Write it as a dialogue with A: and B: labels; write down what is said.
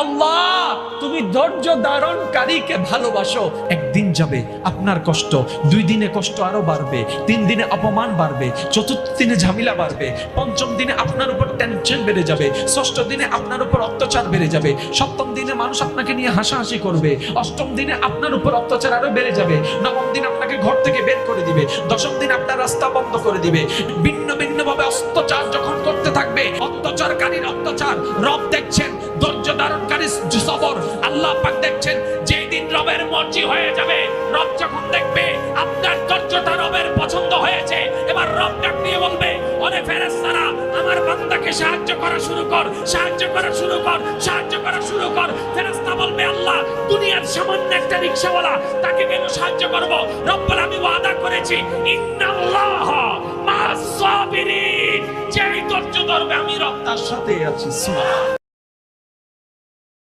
A: আল্লাহ তুমি ধৈর্য ধারণকারীকে ভালোবাসো। একদিন যাবে আপনার কষ্ট, 2 দিনে কষ্ট আরো বাড়বে, 3 দিনে অপমান বাড়বে, 4th দিনে ঝামেলা বাড়বে, 5ম দিনে আপনার উপর টেনশন বেড়ে যাবে, 6ষ্ঠ দিনে আপনার উপর অত্যাচার বেড়ে যাবে, 7ম দিনে মানুষ আপনাকে নিয়ে হাসাহাসি করবে, 8ম দিনে আপনার উপর অত্যাচার আরো বেড়ে যাবে, 9ম দিন আপনাকে ঘর থেকে বের করে দিবে, 10ম দিন আপনার রাস্তা বন্ধ করে দিবে। ভিন্ন ভিন্ন ভাবে অত্যাচার যখন করতে থাকবে, অত্যাচারকারীর অত্যাচার রব দেখছেন, ধৈর্য ধারণকারী সবর আল্লাহ পাক দেখছেন। যেই দিন রবের মর্জি হয়ে যাবে, রব যখন দেখবে আপনার ধৈর্যটা রবের পছন্দ হয়েছে, এবার রব ডাক দিয়ে বলবে, ওরে ফেরেশতারা আমার বান্দাকে সাহায্য করা শুরু কর, সাহায্য করা শুরু কর, সাহায্য করা শুরু কর। ফেরেশতা বলবে, আল্লাহ দুনিয়ার সামান্য একটা রিকশাওয়ালা, তাকে কেন সাহায্য করব? রব বলে, আমি ওয়াদা করেছি ইন্নাল্লাহ মা'আস সাবিরিন, যেই ধৈর্য ধরবে আমি রব তার সাথে আছি। সুবহানাল্লাহ।